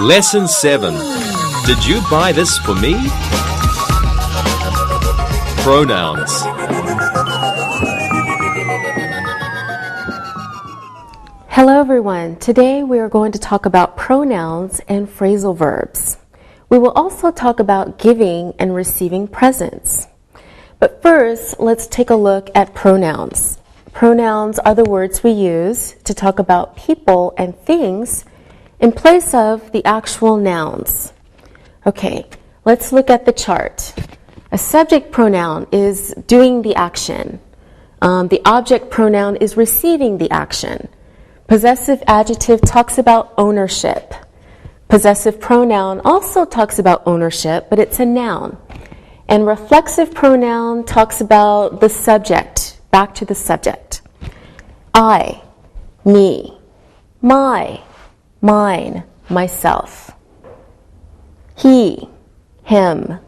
Lesson 7. Did you buy this for me? Pronouns. Hello everyone. Today we are going to talk about pronouns and phrasal verbs. We will also talk about giving and receiving presents. But first, let's take a look at pronouns. Pronouns are the words we use to talk about people and things in place of the actual nouns. Okay, let's look at the chart. A subject pronoun is doing the action. The object pronoun is receiving the action. Possessive adjective talks about ownership. Possessive pronoun also talks about ownership, but it's a noun. And reflexive pronoun talks about the subject, back to the subject. I, me, my, mine, myself. He, him,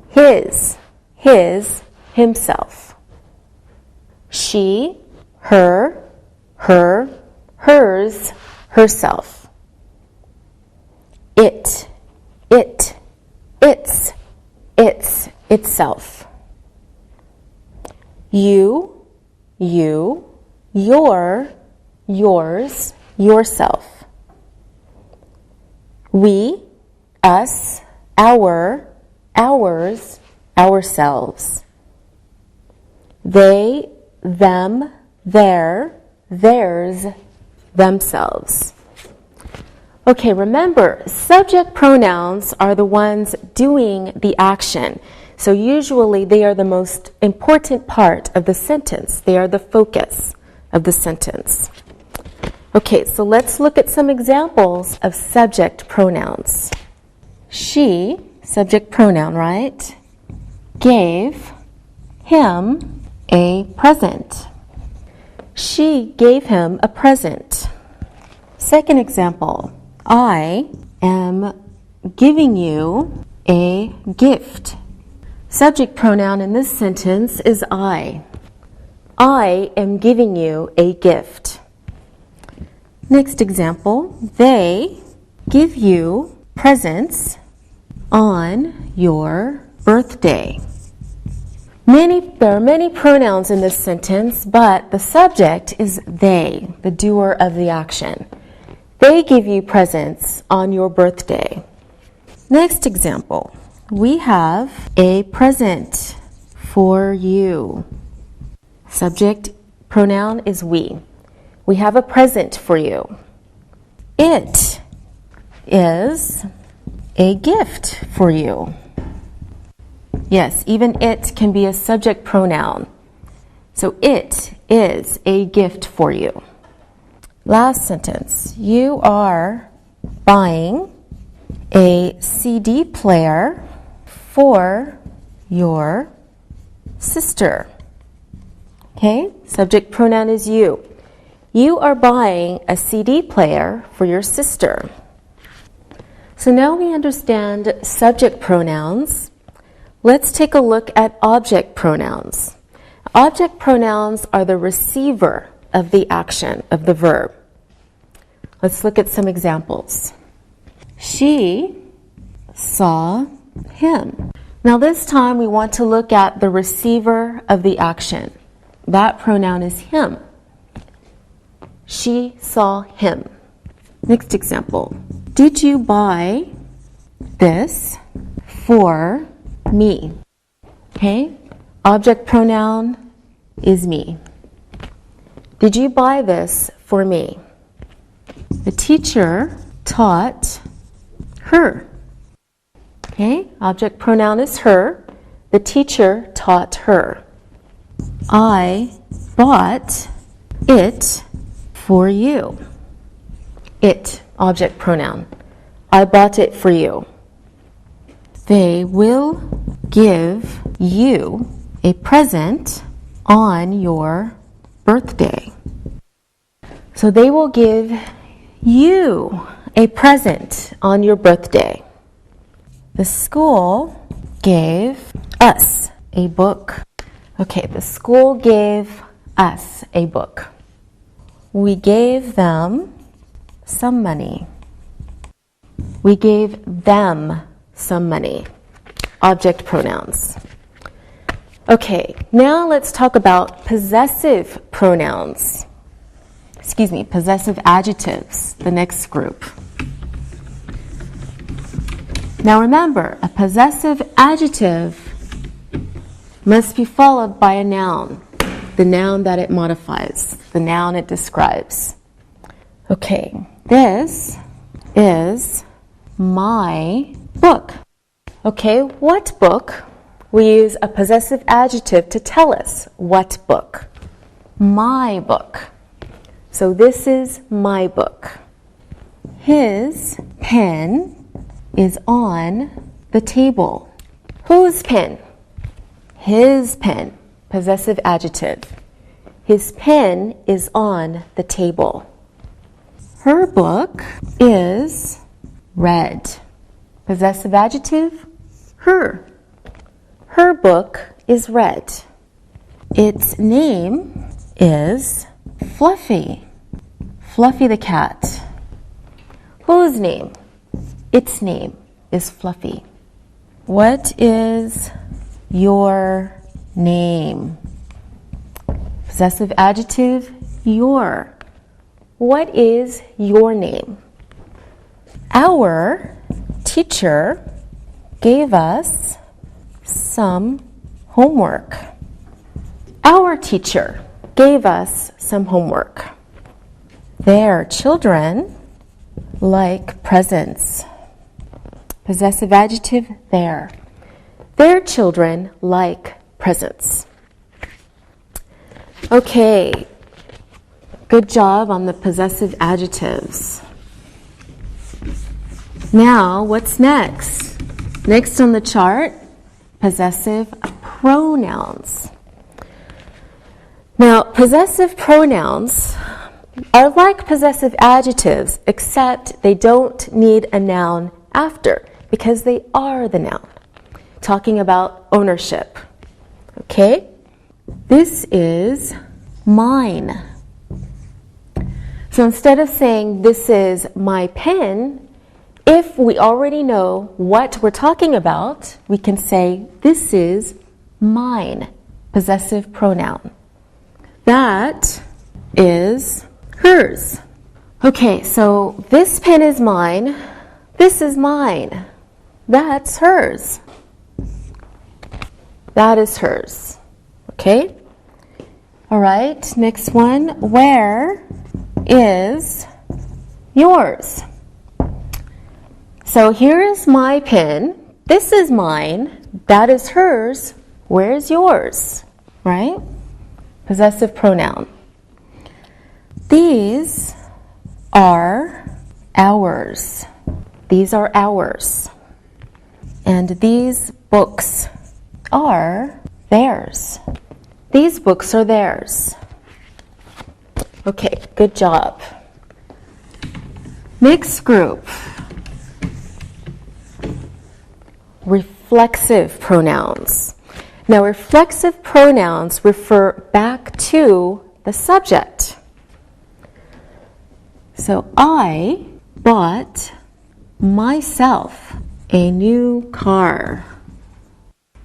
his, himself. She, her, hers, herself. It, its, itself. You, your, yours, yourself. We, us, our, ours, ourselves. They, them, their, theirs, themselves. Okay, remember, subject pronouns are the ones doing the action. So usually they are the most important part of the sentence. They are the focus of the sentence. Okay, so let's look at some examples of subject pronouns. She, subject pronoun, right, gave him a present. She gave him a present. Second example, I am giving you a gift. Subject pronoun in this sentence is I. I am giving you a gift. Next example, they give you presents on your birthday. There are many pronouns in this sentence, but the subject is they, the doer of the action. They give you presents on your birthday. Next example, we have a present for you. Subject pronoun is we. We have a present for you. It is a gift for you. Yes, even it can be a subject pronoun. So it is a gift for you. Last sentence. You are buying a CD player for your sister. Okay, subject pronoun is you. You are buying a CD player for your sister. So now we understand subject pronouns. Let's take a look at object pronouns. Object pronouns are the receiver of the action, of the verb. Let's look at some examples. She saw him. Now this time we want to look at the receiver of the action. That pronoun is him. She saw him. Next example. Did you buy this for me? Okay, object pronoun is me. Did you buy this for me? The teacher taught her. Okay, object pronoun is her. The teacher taught her. I bought it for you. It, object pronoun. I bought it for you. They will give you a present on your birthday. So they will give you a present on your birthday. The school gave us a book. Okay, the school gave us a book. We gave them some money. We gave them some money. Object pronouns. Okay, now let's talk about possessive pronouns. Possessive adjectives, the next group. Now remember, a possessive adjective must be followed by a noun, the noun that it modifies, the noun it describes. Okay, this is my book. Okay, what book? We use a possessive adjective to tell us what book. My book. So this is my book. His pen is on the table. Whose pen? His pen. Possessive adjective. His pen is on the table. Her book is red. Possessive adjective, her. Her book is red. Its name is Fluffy. Fluffy the cat. Whose name? Its name is Fluffy. What is your name? Possessive adjective, your. What is your name? Our teacher gave us some homework. Our teacher gave us some homework. Their children like presents. Possessive adjective, their. Their children like presents. Okay, good job on the possessive adjectives. Now, what's next? Next on the chart, possessive pronouns. Now, possessive pronouns are like possessive adjectives, except they don't need a noun after, because they are the noun. Talking about ownership. Okay? This is mine. So instead of saying this is my pen, if we already know what we're talking about, we can say this is mine. Possessive pronoun. That is hers. Okay, so this pen is mine. This is mine. That's hers. That is hers. Okay? All right, next one. Where is yours? So here is my pen. This is mine. That is hers. Where is yours? Right? Possessive pronoun. These are ours. These are ours. And these books are theirs. These books are theirs. Okay, good job. Next group. Reflexive pronouns. Now, reflexive pronouns refer back to the subject. So, I bought myself a new car.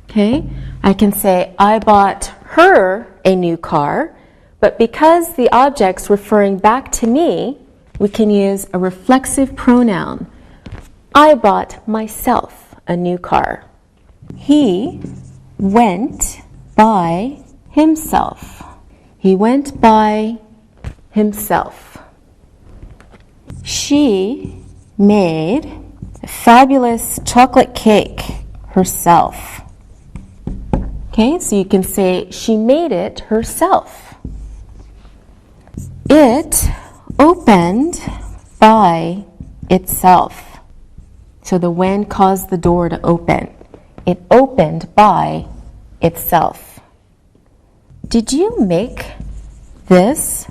Okay, I can say I bought her a new car, but because the object's referring back to me, we can use a reflexive pronoun. I bought myself a new car. He went by himself. He went by himself. She made a fabulous chocolate cake herself. Okay, so you can say she made it herself. It opened by itself. So the when caused the door to open. It opened by itself. Did you make this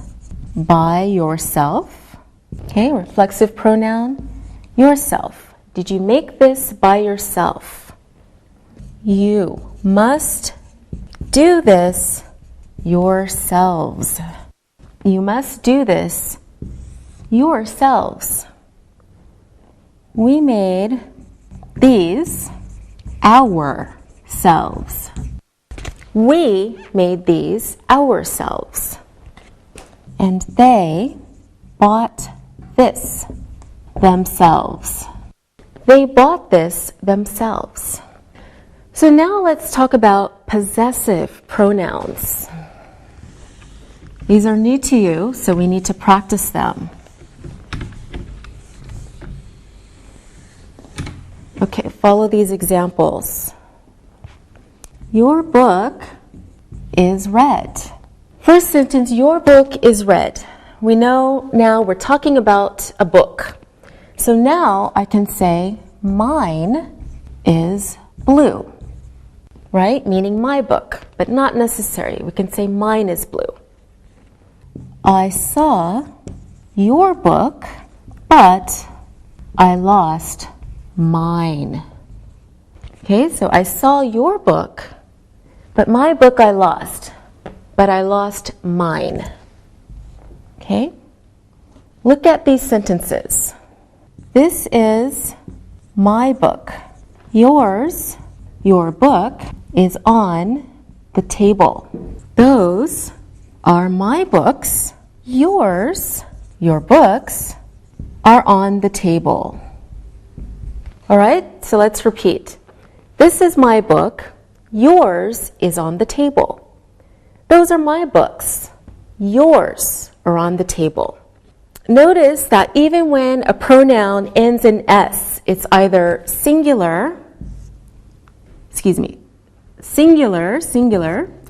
by yourself? Okay, reflexive pronoun, yourself. Did you make this by yourself? You must do this yourselves. You must do this yourselves. We made these ourselves. We made these ourselves. And they bought this themselves. They bought this themselves. So now let's talk about possessive pronouns. These are new to you, so we need to practice them. Okay, follow these examples. Your book is red. First sentence, your book is red. We know now we're talking about a book. So now I can say mine is blue, right? Meaning my book, but not necessary. We can say mine is blue. I saw your book, but I lost mine. Okay, so I saw your book, but my book I lost, but I lost mine. Okay, look at these sentences. This is my book. Yours, your book, is on the table. Those are my books. Yours, your books, are on the table. All right, so let's repeat. This is my book. Yours is on the table. Those are my books. Yours are on the table. Notice that even when a pronoun ends in S, it's either singular,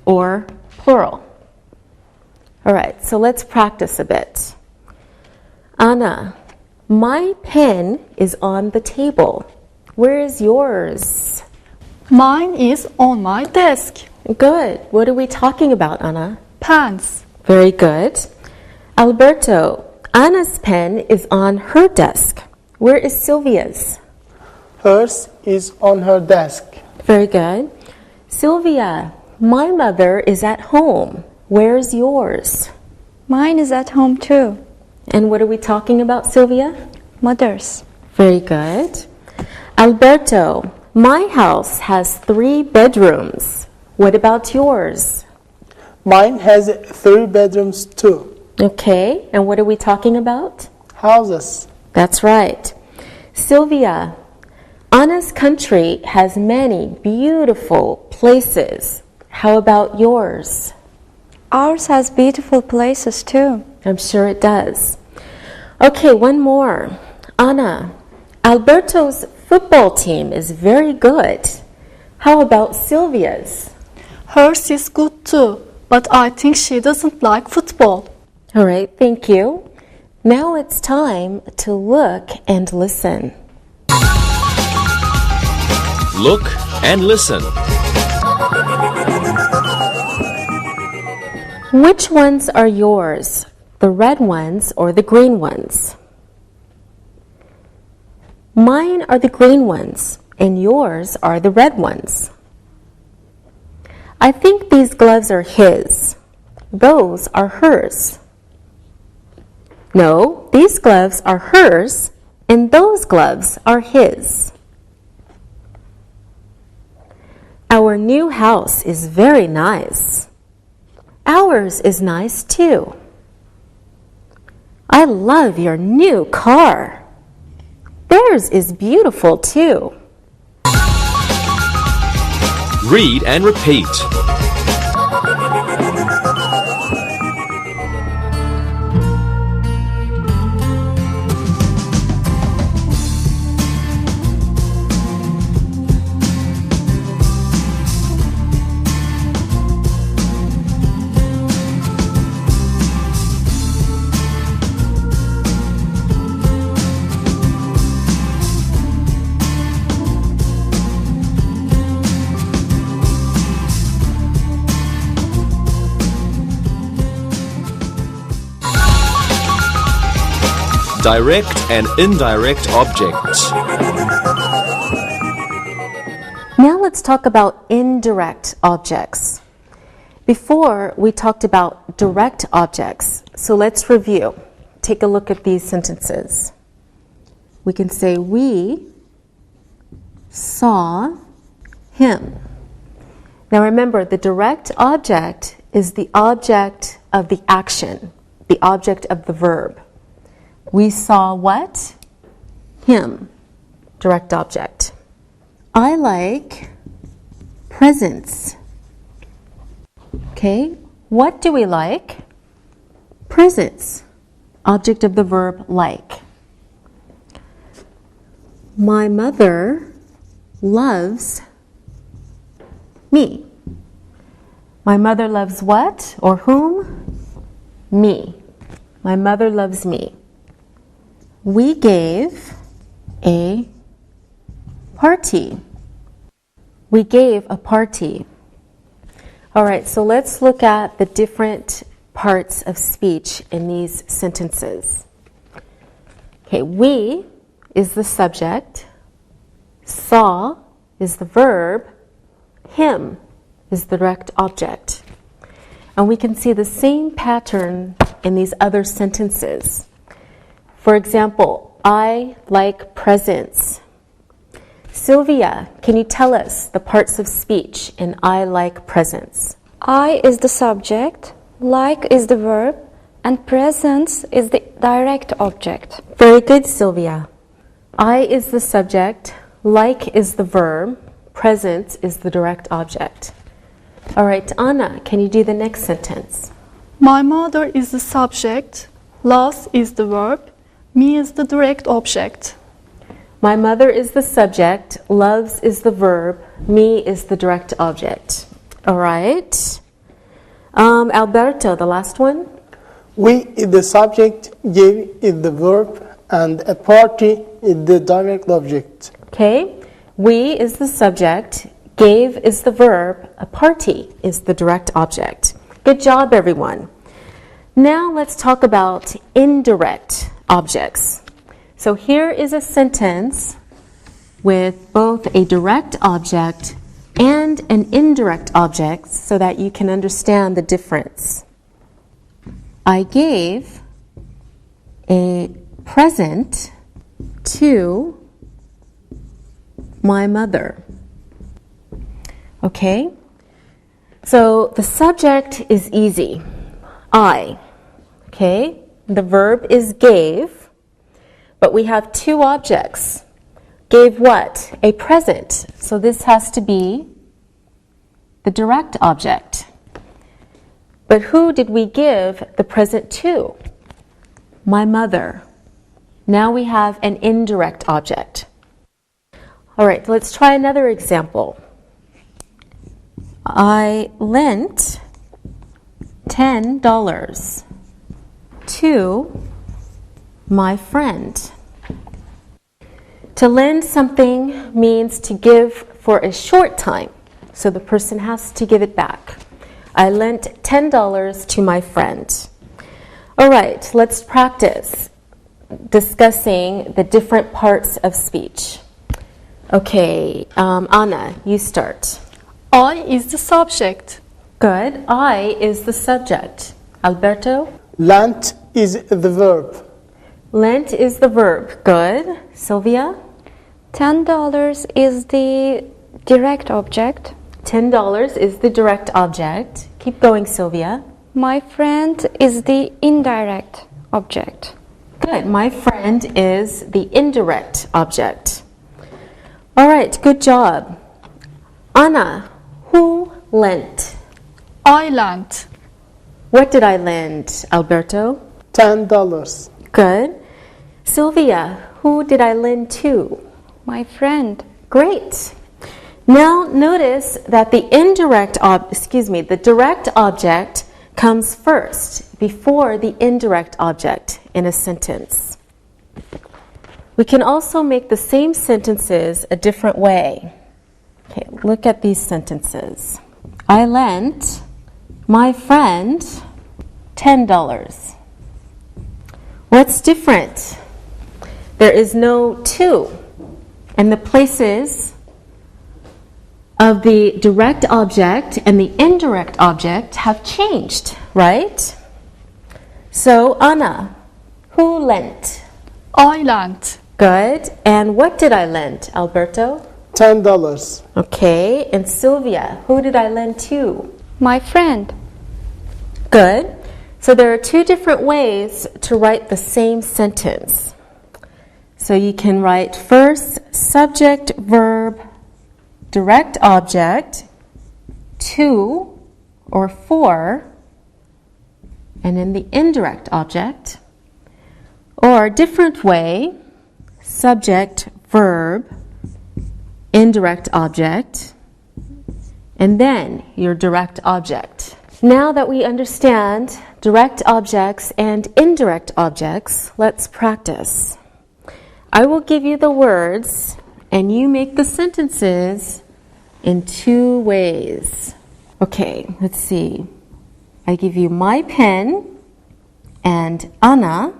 or plural. All right, so let's practice a bit. Anna, my pen is on the table. Where is yours? Mine is on my desk. Good. What are we talking about, Anna? Pens. Very good. Alberto, Anna's pen is on her desk. Where is Sylvia's? Hers is on her desk. Very good. Sylvia, my mother is at home. Where's yours? Mine is at home too. And what are we talking about, Sylvia? Mother's. Very good. Alberto, my house has 3 bedrooms. What about yours? Mine has 3 bedrooms too. Okay, and what are we talking about? Houses. That's right. Sylvia, Anna's country has many beautiful places. How about yours? Ours has beautiful places too. I'm sure it does. Okay, one more. Anna, Alberto's football team is very good. How about Sylvia's? Hers is good too, but I think she doesn't like football. All right, thank you. Now it's time to look and listen. Look and listen. Which ones are yours? The red ones or the green ones? Mine are the green ones, and yours are the red ones. I think these gloves are his. Those are hers. No, these gloves are hers, and those gloves are his. Our new house is very nice. Ours is nice too. I love your new car. Theirs is beautiful too. Read and repeat. Direct and indirect objects. Now let's talk about indirect objects. Before, we talked about direct objects, so let's review. Take a look at these sentences. We can say we saw him. Now remember, the direct object is the object of the action, the object of the verb. We saw what? Him. Direct object. I like presents. Okay, what do we like? Presents. Object of the verb like. My mother loves me. My mother loves what or whom? Me. My mother loves me. We gave a party. We gave a party. All right, so let's look at the different parts of speech in these sentences. Okay, we is the subject, saw is the verb, him is the direct object. And we can see the same pattern in these other sentences. For example, I like presents. Sylvia, can you tell us the parts of speech in I like presents? I is the subject, like is the verb, and presents is the direct object. Very good, Sylvia. I is the subject, like is the verb, presents is the direct object. All right, Anna, can you do the next sentence? My mother is the subject, loves is the verb, me is the direct object. My mother is the subject, loves is the verb, me is the direct object. All right. Alberto, the last one. We is the subject, give is the verb, and a party is the direct object. Okay. We is the subject, gave is the verb, a party is the direct object. Good job, everyone. Now let's talk about indirect objects. So here is a sentence with both a direct object and an indirect object so that you can understand the difference. I gave a present to my mother. Okay? So the subject is easy. I. Okay? The verb is gave. But we have two objects. Gave what? A present. So this has to be the direct object. But who did we give the present to? My mother. Now we have an indirect object. All right, let's try another example. I lent $10 to my friend. To lend something means to give for a short time, so the person has to give it back. I lent $10 to my friend. All right, let's practice discussing the different parts of speech. Okay, Anna, you start. I is the subject. Good. I is the subject. Alberto? Lent is the verb. Lent is the verb. Good. Sylvia? $10 is the direct object. $10 is the direct object. Keep going, Sylvia. My friend is the indirect object. Good. My friend is the indirect object. All right. Good job. Anna, who lent? I lent. What did I lend, Alberto? $10. Good. Sylvia, who did I lend to? My friend. Great. Now notice that the direct object comes first before the indirect object in a sentence. We can also make the same sentences a different way. Okay, look at these sentences. I lent my friend $10. What's different? There is no to, and the places of the direct object and the indirect object have changed, right? So, Anna, who lent? I lent. Good. And what did I lend, Alberto? $10. Okay. And Sylvia, who did I lend to? My friend. Good. So there are two different ways to write the same sentence. So you can write first subject, verb, direct object, to or for, and then the indirect object. Or a different way, subject, verb, indirect object, and then your direct object. Now that we understand direct objects and indirect objects, let's practice. I will give you the words, and you make the sentences in two ways. Okay, let's see. I give you my pen, and Anna,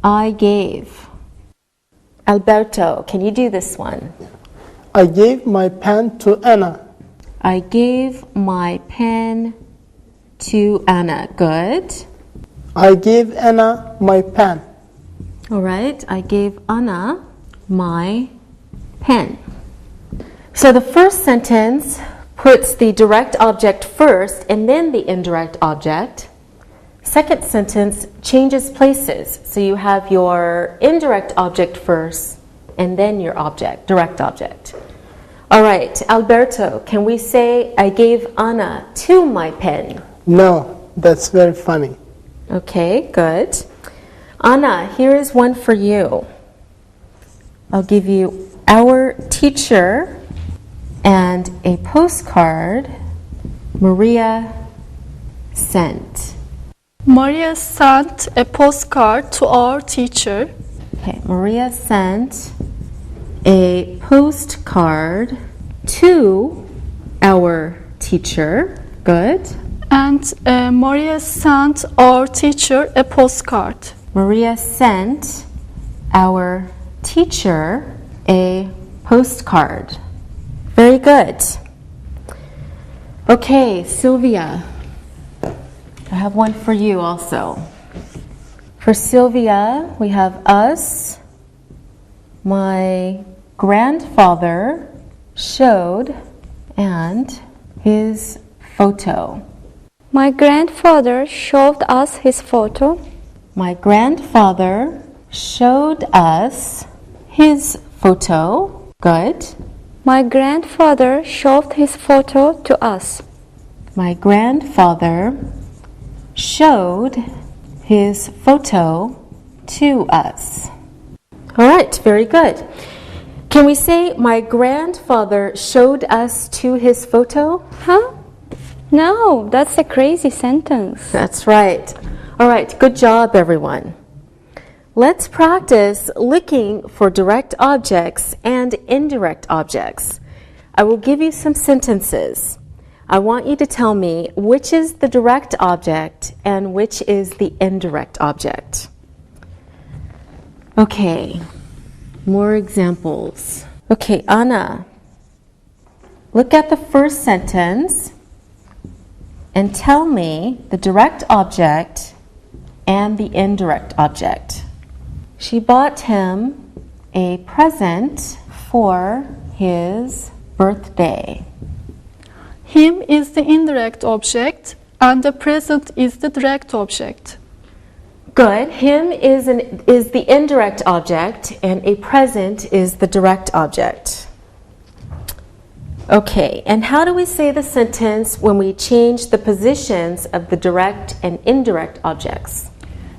I gave. Alberto, can you do this one? I gave my pen to Anna. I gave my pen to Anna. Good. I gave Anna my pen. All right, I gave Anna my pen. So the first sentence puts the direct object first and then the indirect object. Second sentence changes places. So you have your indirect object first and then your object, direct object. All right, Alberto, can we say I gave Anna to my pen? No, that's very funny. Okay, good. Anna, here is one for you. I'll give you our teacher and a postcard Maria sent. Maria sent a postcard to our teacher. Okay, Maria sent a postcard to our teacher. Good. And Maria sent our teacher a postcard. Maria sent our teacher a postcard. Very good. Okay, Sylvia, I have one for you also. For Sylvia, we have us. My grandfather showed and his photo. My grandfather showed us his photo. My grandfather showed us his photo. Good. My grandfather showed his photo to us. My grandfather showed his photo to us. All right, very good. Can we say my grandfather showed us to his photo? Huh? No, that's a crazy sentence. That's right. All right, good job, everyone. Let's practice looking for direct objects and indirect objects. I will give you some sentences. I want you to tell me which is the direct object and which is the indirect object. Okay, more examples. Okay, Anna, look at the first sentence and tell me the direct object and the indirect object. She bought him a present for his birthday. Him is the indirect object and the present is the direct object. Good. Him is the indirect object and a present is the direct object. Okay, and how do we say the sentence when we change the positions of the direct and indirect objects?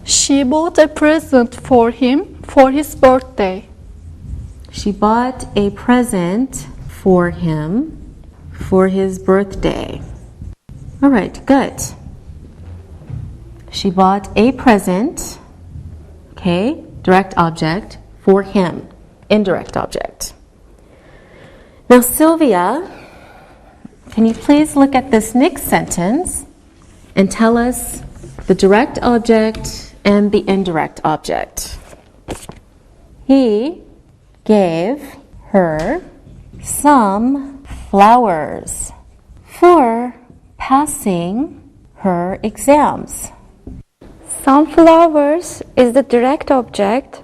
She bought a present for him for his birthday. She bought a present for him for his birthday. All right, good. She bought a present, okay, direct object, for him, indirect object. Now, Sylvia, can you please look at this next sentence and tell us the direct object and the indirect object? He gave her some flowers for passing her exams. Some flowers is the direct object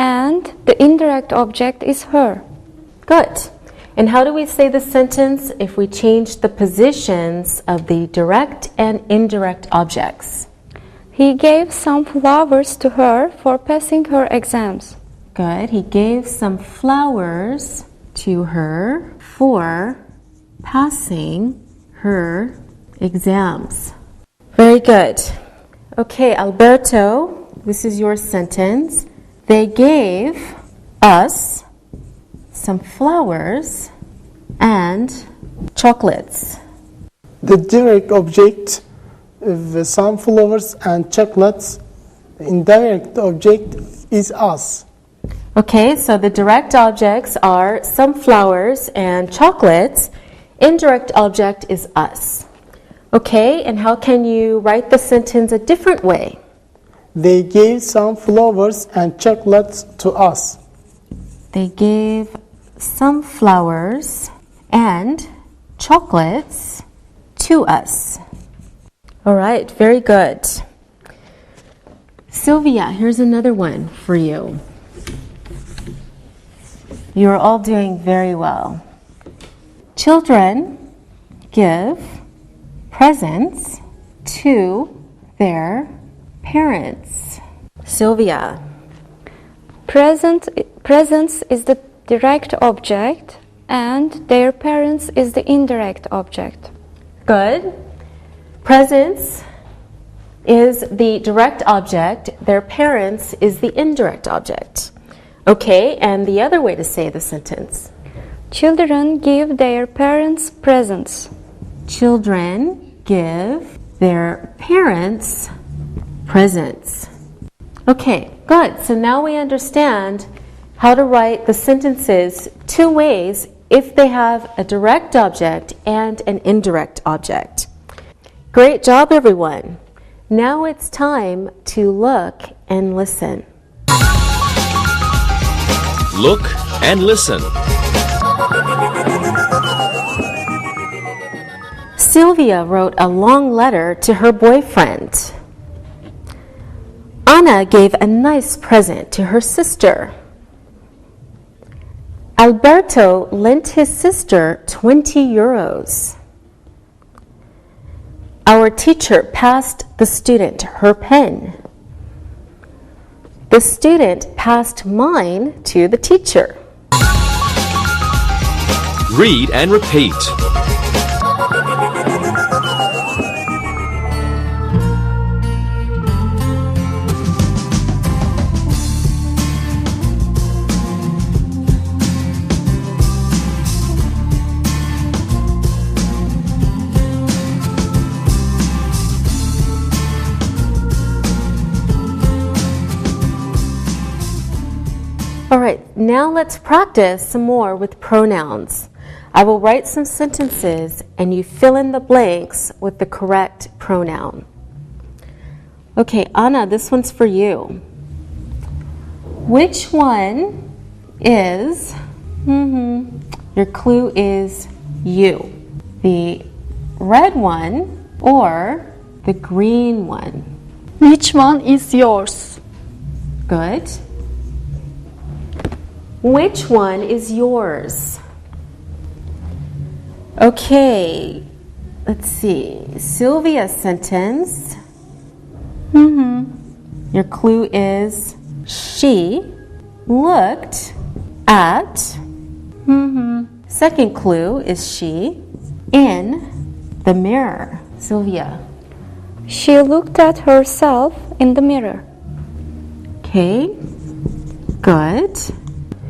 and the indirect object is her. Good. And how do we say the sentence if we change the positions of the direct and indirect objects? He gave some flowers to her for passing her exams. Good. He gave some flowers to her for passing her exams. Very good. Okay, Alberto, this is your sentence. They gave us some flowers and chocolates. The direct object of sunflowers and chocolates, the indirect object is us. Okay, so the direct objects are some flowers and chocolates. Indirect object is us. Okay, and how can you write the sentence a different way? They gave some flowers and chocolates to us. They gave some flowers and chocolates to us. All right, very good. Sylvia, here's another one for you. You're all doing very well. Children give presents to their parents. Sylvia. Presents is the direct object and their parents is the indirect object. Good. Presents is the direct object. Their parents is the indirect object. Okay, and the other way to say the sentence. Children give their parents presents. Children give their parents presents. Okay, good. So now we understand how to write the sentences two ways if they have a direct object and an indirect object. Great job, everyone. Now it's time to look and listen. Look and listen. Sylvia wrote a long letter to her boyfriend. Anna gave a nice present to her sister. Alberto lent his sister 20 euros. Our teacher passed the student her pen. The student passed mine to the teacher. Read and repeat. All right, now let's practice some more with pronouns. I will write some sentences and you fill in the blanks with the correct pronoun. Okay, Anna, this one's for you. Which one is, your clue is you. The red one or the green one? Which one is yours? Good. Which one is yours? Okay, let's see. Sylvia's sentence. Your clue is she looked at. Second clue is she in the mirror. Sylvia. She looked at herself in the mirror. Okay, good.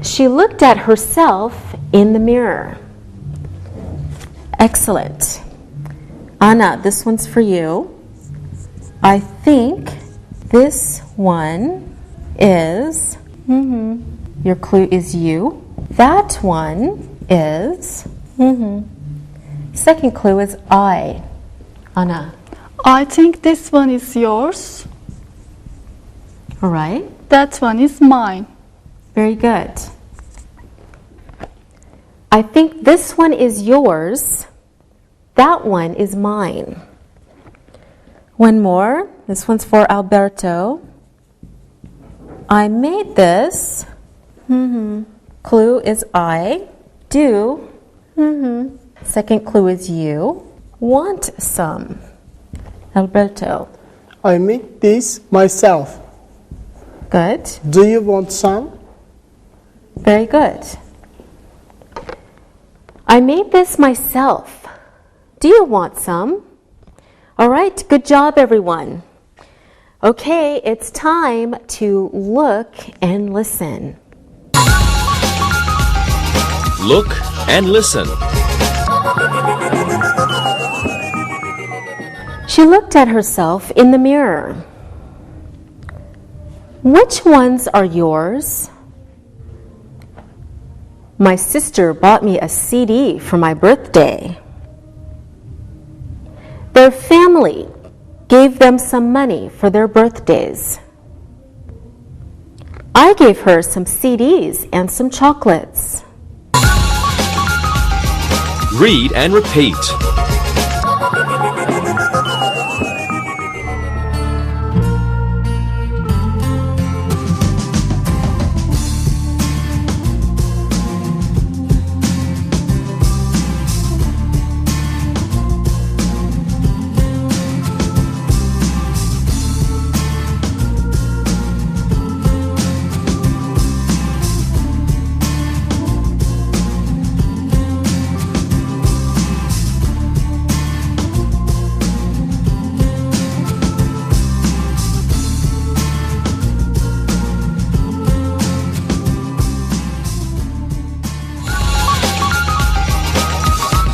She looked at herself in the mirror. Excellent. Anna, this one's for you. I think this one is, your clue is you. That one is, second clue is I. Anna. I think this one is yours. All right. That one is mine. Very good. I think this one is yours. That one is mine. One more. This one's for Alberto. I made this. Clue is I. Do. Second clue is you. Want some. Alberto. I made this myself. Good. Do you want some? Very good. I made this myself. Do you want some? All right, good job, everyone. Okay, it's time to look and listen. Look and listen. She looked at herself in the mirror. Which ones are yours? My sister bought me a CD for my birthday. Their family gave them some money for their birthdays. I gave her some CDs and some chocolates. Read and repeat.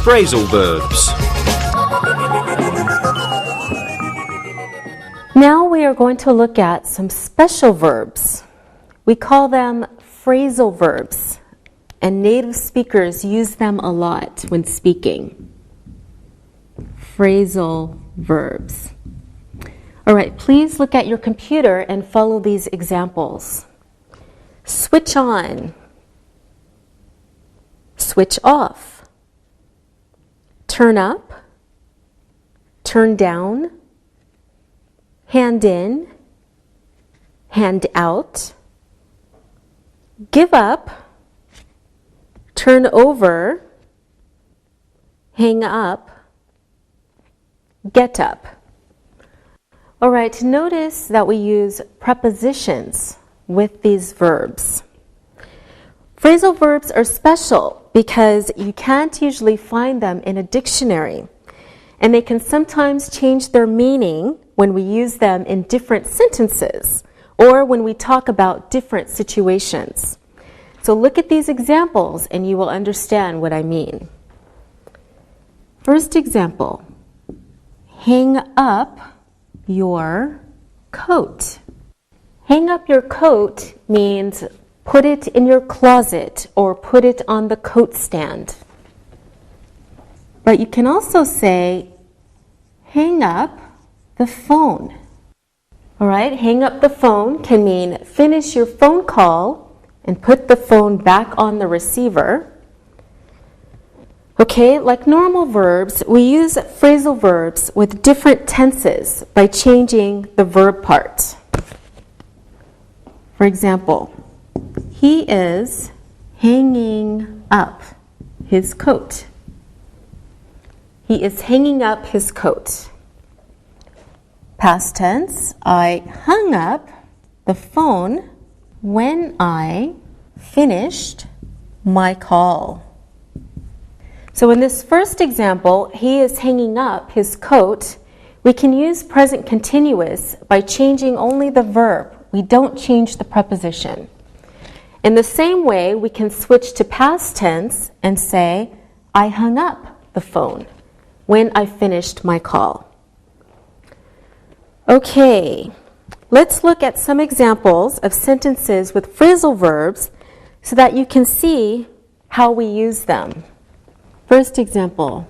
Phrasal verbs. Now we are going to look at some special verbs. We call them phrasal verbs, and native speakers use them a lot when speaking. Phrasal verbs. All right, please look at your computer and follow these examples. Switch on. Switch off. Turn up, turn down, hand in, hand out, give up, turn over, hang up, get up. All right, notice that we use prepositions with these verbs. Phrasal verbs are special because you can't usually find them in a dictionary, and they can sometimes change their meaning when we use them in different sentences or when we talk about different situations. So look at these examples and you will understand what I mean. First example, hang up your coat. Hang up your coat means put it in your closet or put it on the coat stand. But you can also say, hang up the phone. All right, hang up the phone can mean finish your phone call and put the phone back on the receiver. Okay, like normal verbs, we use phrasal verbs with different tenses by changing the verb part. For example, he is hanging up his coat. He is hanging up his coat. Past tense, I hung up the phone when I finished my call. So in this first example, he is hanging up his coat. We can use present continuous by changing only the verb. We don't change the preposition. In the same way, we can switch to past tense and say, I hung up the phone when I finished my call. Okay, let's look at some examples of sentences with phrasal verbs so that you can see how we use them. First example,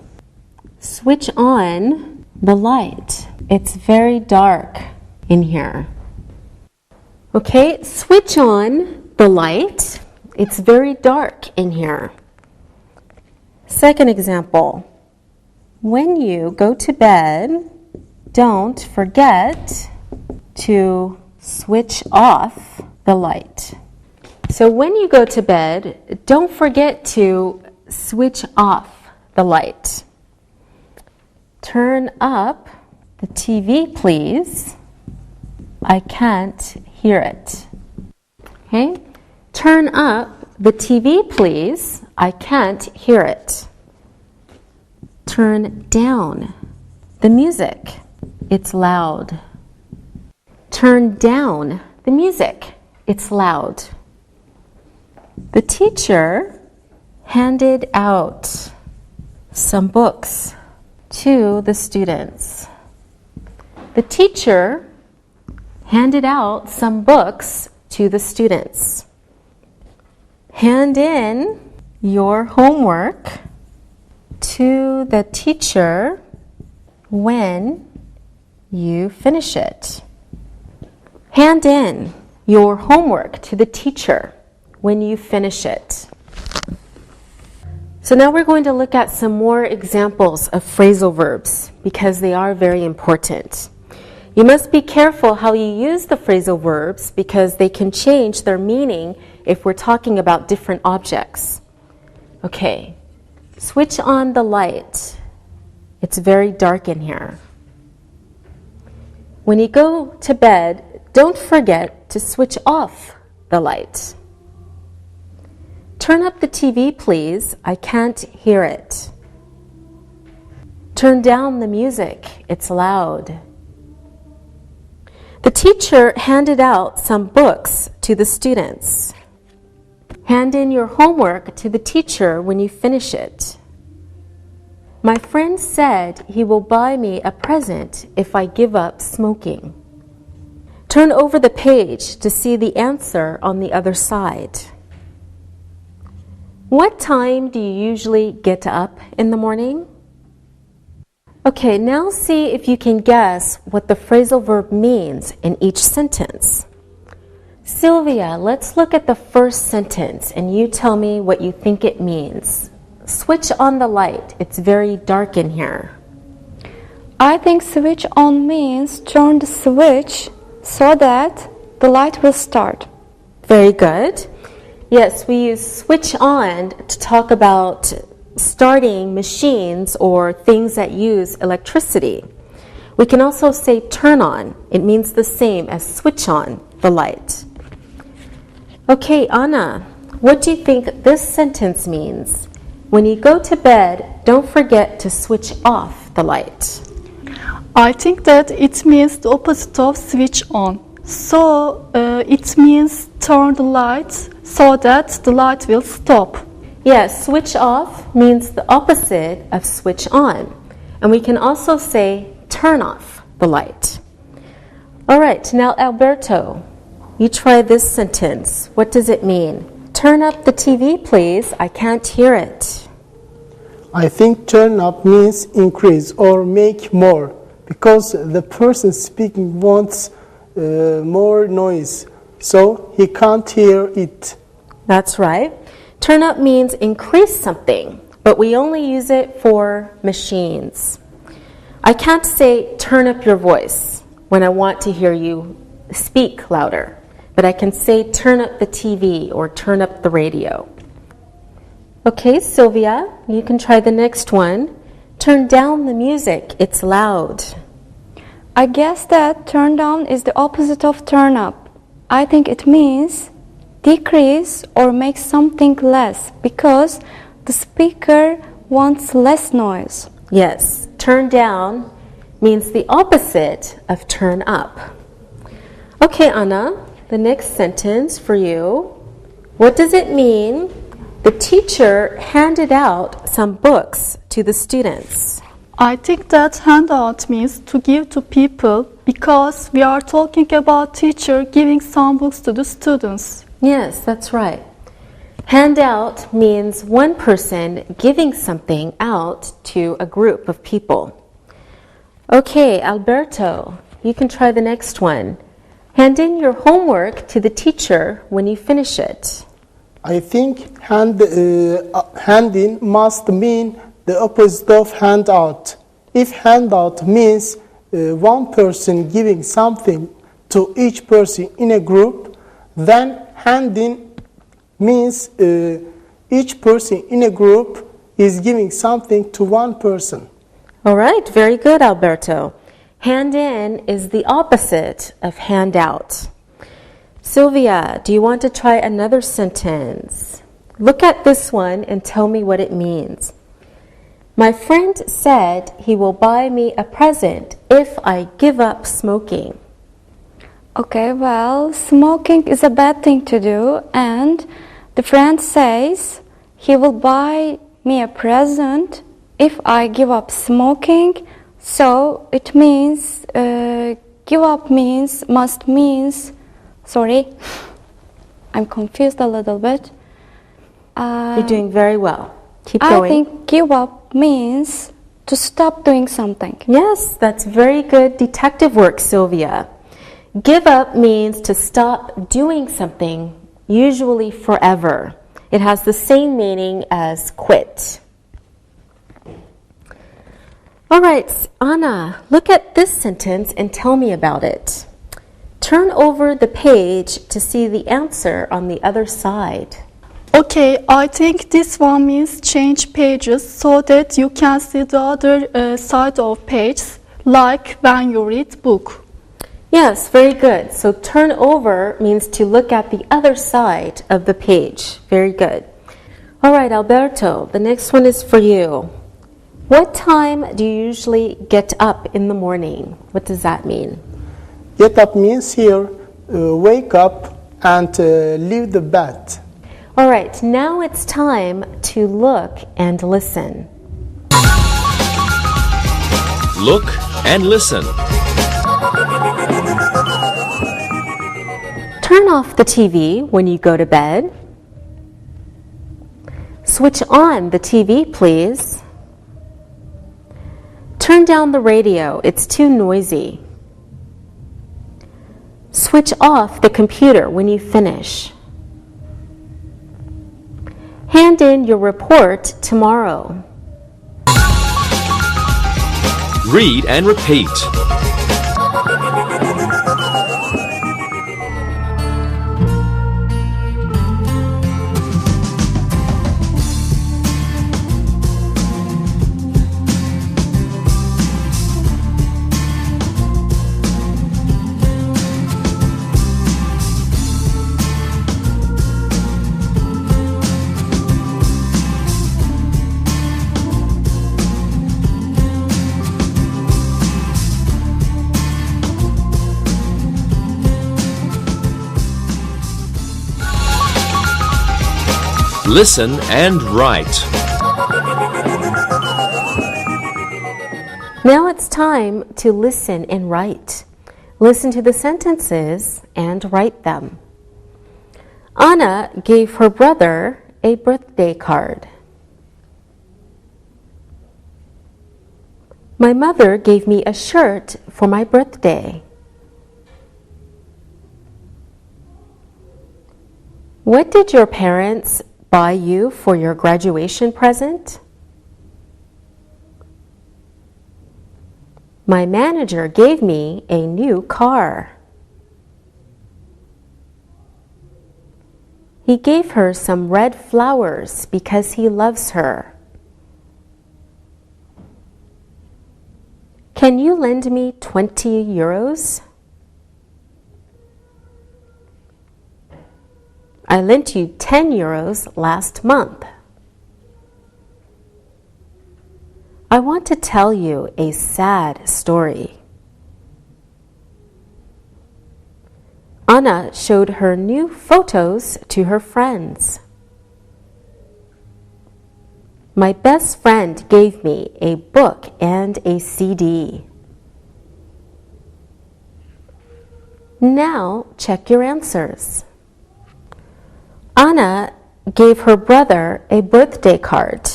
switch on the light. It's very dark in here. Okay, switch on the light. It's very dark in here. Second example, when you go to bed, don't forget to switch off the light. So when you go to bed, don't forget to switch off the light. Turn up the TV, please. I can't hear it. Okay? Turn up the TV, please. I can't hear it. Turn down the music. It's loud. Turn down the music. It's loud. The teacher handed out some books to the students. The teacher handed out some books to the students. Hand in your homework to the teacher when you finish it. Hand in your homework to the teacher when you finish it. So now we're going to look at some more examples of phrasal verbs because they are very important. You must be careful how you use the phrasal verbs because they can change their meaning if we're talking about different objects. Okay, switch on the light. It's very dark in here. When you go to bed, don't forget to switch off the light. Turn up the TV, please. I can't hear it. Turn down the music. It's loud. The teacher handed out some books to the students. Hand in your homework to the teacher when you finish it. My friend said he will buy me a present if I give up smoking. Turn over the page to see the answer on the other side. What time do you usually get up in the morning? Okay, now see if you can guess what the phrasal verb means in each sentence. Sylvia, let's look at the first sentence and you tell me what you think it means. Switch on the light. It's very dark in here. I think switch on means turn the switch so that the light will start. Very good. Yes, we use switch on to talk about starting machines or things that use electricity. We can also say turn on. It means the same as switch on the light. Okay, Anna, what do you think this sentence means? When you go to bed, don't forget to switch off the light. I think that it means the opposite of switch on. So it means turn the light so that the light will stop. Yes, switch off means the opposite of switch on. And we can also say turn off the light. All right, now Alberto, you try this sentence. What does it mean? Turn up the TV, please. I can't hear it. I think turn up means increase or make more because the person speaking wants more noise, so he can't hear it. That's right. Turn up means increase something, but we only use it for machines. I can't say turn up your voice when I want to hear you speak louder, but I can say turn up the TV or turn up the radio. Okay, Sylvia, you can try the next one. Turn down the music. It's loud. I guess that turn down is the opposite of turn up. I think it means decrease or make something less because the speaker wants less noise. Yes, turn down means the opposite of turn up. Okay, Anna, the next sentence for you. What does it mean? The teacher handed out some books to the students. I think that handout means to give to people because we are talking about teacher giving some books to the students. Yes, that's right. Handout means one person giving something out to a group of people. Okay, Alberto, you can try the next one. Hand in your homework to the teacher when you finish it. I think hand in must mean the opposite of handout. If handout means one person giving something to each person in a group, Then handing means each person in a group is giving something to one person. All right, very good, Alberto. Hand in is the opposite of hand out. Sylvia, do you want to try another sentence? Look at this one and tell me what it means. My friend said he will buy me a present if I give up smoking. Okay, well, smoking is a bad thing to do, and the friend says he will buy me a present if I give up smoking. So it means give up means sorry, I'm confused a little bit. You're doing very well. Keep going. I think give up means to stop doing something. Yes, that's very good detective work, Sylvia. Give up means to stop doing something, usually forever. It has the same meaning as quit. All right, Anna, look at this sentence and tell me about it. Turn over the page to see the answer on the other side. Okay, I think this one means change pages so that you can see the other side of pages, like when you read book. Yes, very good. So turn over means to look at the other side of the page. Very good. All right, Alberto, the next one is for you. What time do you usually get up in the morning? What does that mean? Get up means here, wake up and leave the bed. All right, now it's time to look and listen. Look and listen. Turn off the TV when you go to bed. Switch on the TV, please. Turn down the radio, it's too noisy. Switch off the computer when you finish. Hand in your report tomorrow. Read and repeat. Listen and write. Now it's time to listen and write. Listen to the sentences and write them. Anna gave her brother a birthday card. My mother gave me a shirt for my birthday. What did your parents buy you for your graduation present? My manager gave me a new car. He gave her some red flowers because he loves her. Can you lend me 20 euros? I lent you 10 euros last month. I want to tell you a sad story. Anna showed her new photos to her friends. My best friend gave me a book and a CD. Now check your answers. Anna gave her brother a birthday card.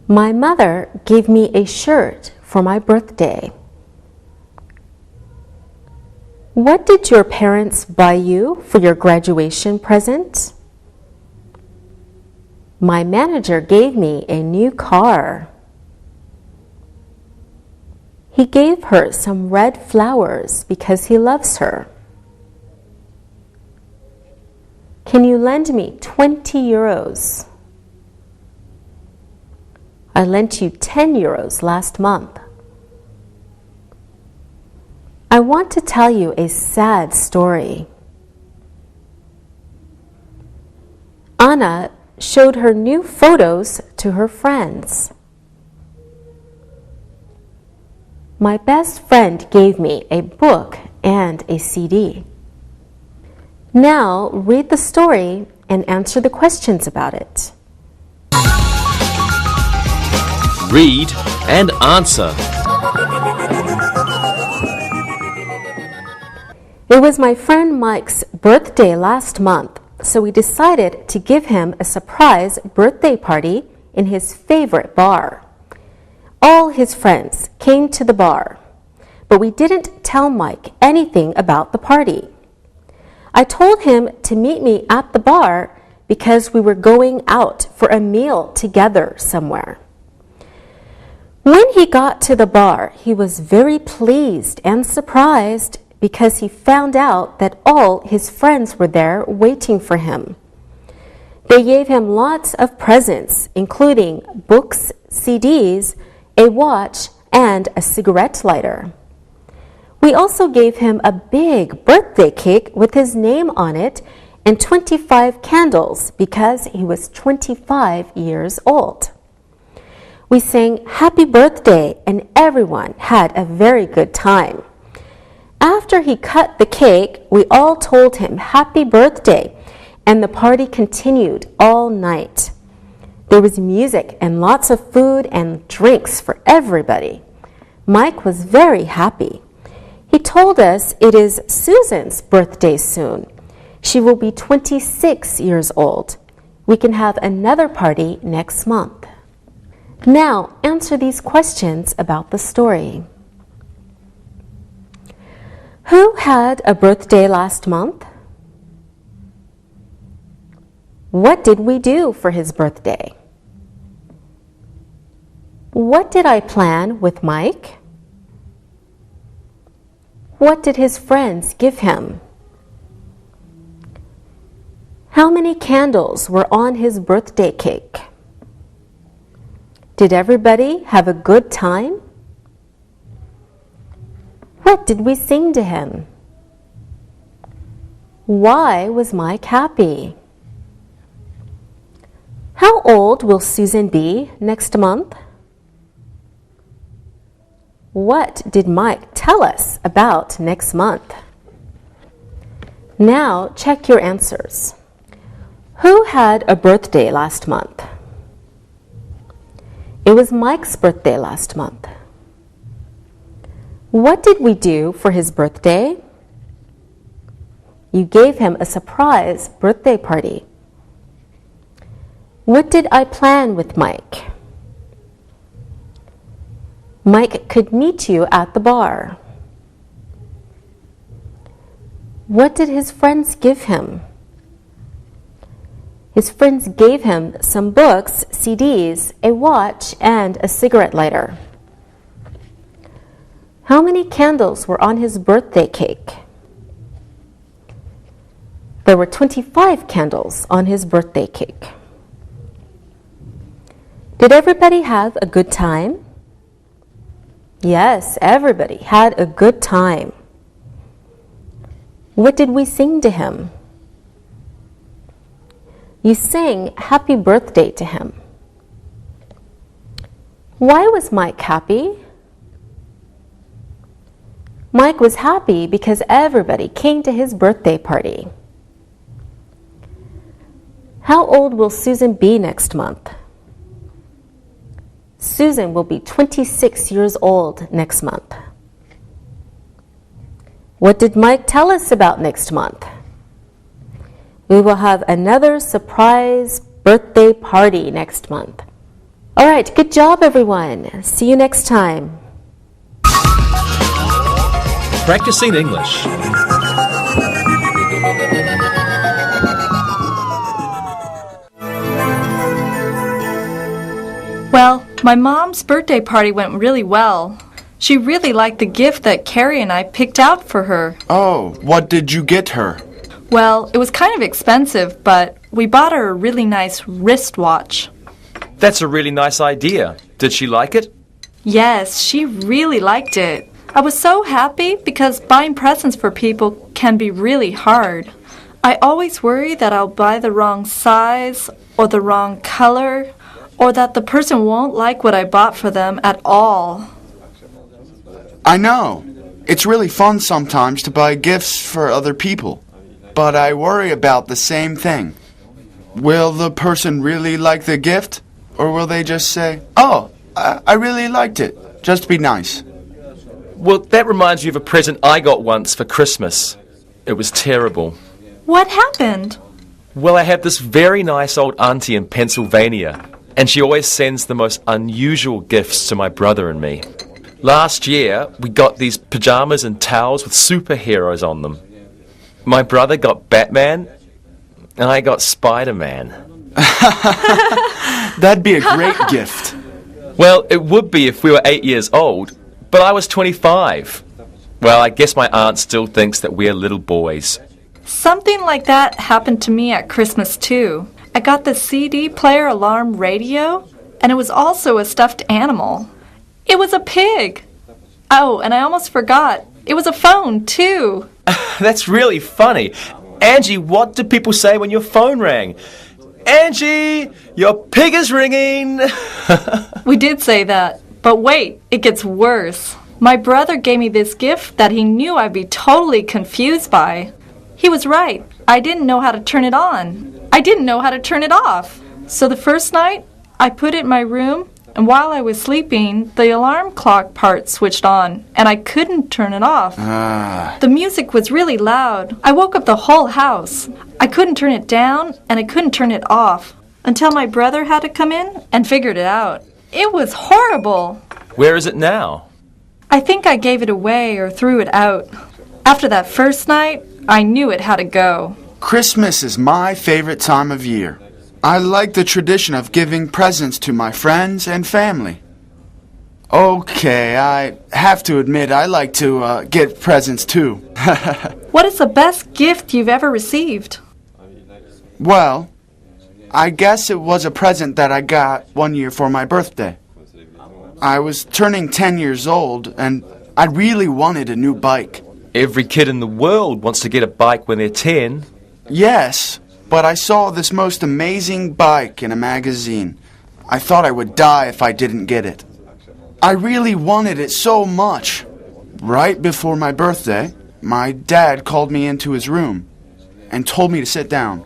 My mother gave me a shirt for my birthday. What did your parents buy you for your graduation present? My manager gave me a new car. He gave her some red flowers because he loves her. Can you lend me 20 euros? I lent you 10 euros last month. I want to tell you a sad story. Anna showed her new photos to her friends. My best friend gave me a book and a CD. Now read the story and answer the questions about it. Read and answer. It was my friend Mike's birthday last month, so we decided to give him a surprise birthday party in his favorite bar. All his friends came to the bar, but we didn't tell Mike anything about the party. I told him to meet me at the bar because we were going out for a meal together somewhere. When he got to the bar, he was very pleased and surprised because he found out that all his friends were there waiting for him. They gave him lots of presents, including books, CDs, a watch, and a cigarette lighter. We also gave him a big birthday cake with his name on it and 25 candles because he was 25 years old. We sang happy birthday and everyone had a very good time. After he cut the cake, we all told him happy birthday and the party continued all night. There was music and lots of food and drinks for everybody. Mike was very happy. He told us it is Susan's birthday soon. She will be 26 years old. We can have another party next month. Now answer these questions about the story. Who had a birthday last month? What did we do for his birthday? What did I plan with Mike? What did his friends give him? How many candles were on his birthday cake? Did everybody have a good time? What did we sing to him? Why was Mike happy? How old will Susan be next month? What did Mike tell us about next month? Now check your answers. Who had a birthday last month? It was Mike's birthday last month. What did we do for his birthday? You gave him a surprise birthday party. What did I plan with Mike? Mike could meet you at the bar. What did his friends give him? His friends gave him some books, CDs, a watch, and a cigarette lighter. How many candles were on his birthday cake? There were 25 candles on his birthday cake. Did everybody have a good time? Yes, everybody had a good time. What did we sing to him? You sang happy birthday to him. Why was Mike happy? Mike was happy because everybody came to his birthday party. How old will Susan be next month? Susan will be 26 years old next month. What did Mike tell us about next month? We will have another surprise birthday party next month. All right, good job, everyone. See you next time. Practicing English. Well, my mom's birthday party went really well. She really liked the gift that Carrie and I picked out for her. Oh, what did you get her? Well, it was kind of expensive, but we bought her a really nice wristwatch. That's a really nice idea. Did she like it? Yes, she really liked it. I was so happy because buying presents for people can be really hard. I always worry that I'll buy the wrong size or the wrong color, or that the person won't like what I bought for them at all. I know. It's really fun sometimes to buy gifts for other people. But I worry about the same thing. Will the person really like the gift? Or will they just say, "Oh, I really liked it. Just be nice." Well, that reminds me of a present I got once for Christmas. It was terrible. What happened? Well, I have this very nice old auntie in Pennsylvania, and she always sends the most unusual gifts to my brother and me. Last year, we got these pajamas and towels with superheroes on them. My brother got Batman, and I got Spider-Man. That'd be a great gift. Well, it would be if we were 8 years old, but I was 25. Well, I guess my aunt still thinks that we're little boys. Something like that happened to me at Christmas, too. I got the CD player alarm radio, and it was also a stuffed animal. It was a pig. Oh, and I almost forgot. It was a phone, too. That's really funny. Angie, what did people say when your phone rang? Angie, your pig is ringing. We did say that. But wait, it gets worse. My brother gave me this gift that he knew I'd be totally confused by. He was right. I didn't know how to turn it on. I didn't know how to turn it off. So the first night, I put it in my room, and while I was sleeping, the alarm clock part switched on, and I couldn't turn it off. The music was really loud. I woke up the whole house. I couldn't turn it down, and I couldn't turn it off, until my brother had to come in and figured it out. It was horrible. Where is it now? I think I gave it away or threw it out. After that first night, I knew it had to go. Christmas is my favorite time of year. I like the tradition of giving presents to my friends and family. Okay, I have to admit I like to get presents too. What is the best gift you've ever received? Well, I guess it was a present that I got one year for my birthday. I was turning 10 years old, and I really wanted a new bike. Every kid in the world wants to get a bike when they're 10. Yes, but I saw this most amazing bike in a magazine. I thought I would die if I didn't get it. I really wanted it so much. Right before my birthday, my dad called me into his room and told me to sit down.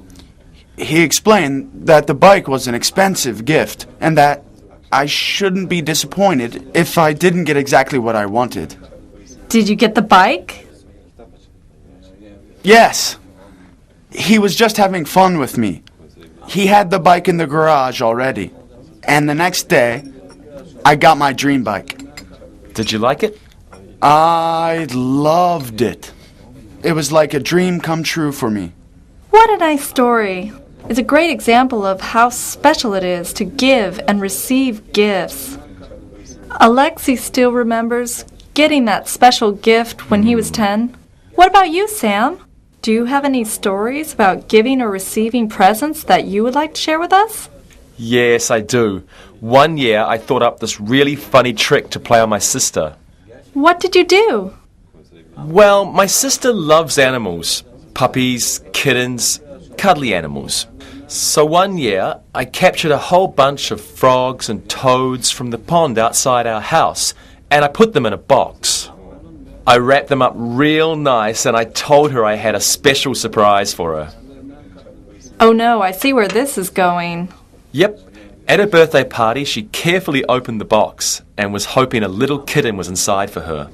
He explained that the bike was an expensive gift and that I shouldn't be disappointed if I didn't get exactly what I wanted. Did you get the bike? Yes. He was just having fun with me. He had the bike in the garage already. And the next day, I got my dream bike. Did you like it? I loved it. It was like a dream come true for me. What a nice story. It's a great example of how special it is to give and receive gifts. Alexi still remembers getting that special gift when he was 10. What about you, Sam? Do you have any stories about giving or receiving presents that you would like to share with us? Yes, I do. One year I thought up this really funny trick to play on my sister. What did you do? Well, my sister loves animals. Puppies, kittens, cuddly animals. So one year I captured a whole bunch of frogs and toads from the pond outside our house, and I put them in a box. I wrapped them up real nice, and I told her I had a special surprise for her. Oh no, I see where this is going. Yep. At her birthday party, she carefully opened the box and was hoping a little kitten was inside for her.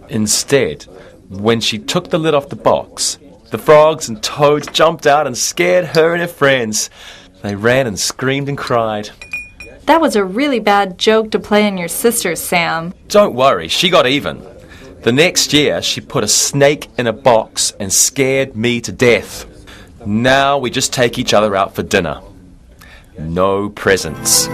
Instead, when she took the lid off the box, the frogs and toads jumped out and scared her and her friends. They ran and screamed and cried. That was a really bad joke to play on your sister, Sam. Don't worry, she got even. The next year, she put a snake in a box and scared me to death. Now we just take each other out for dinner. No presents.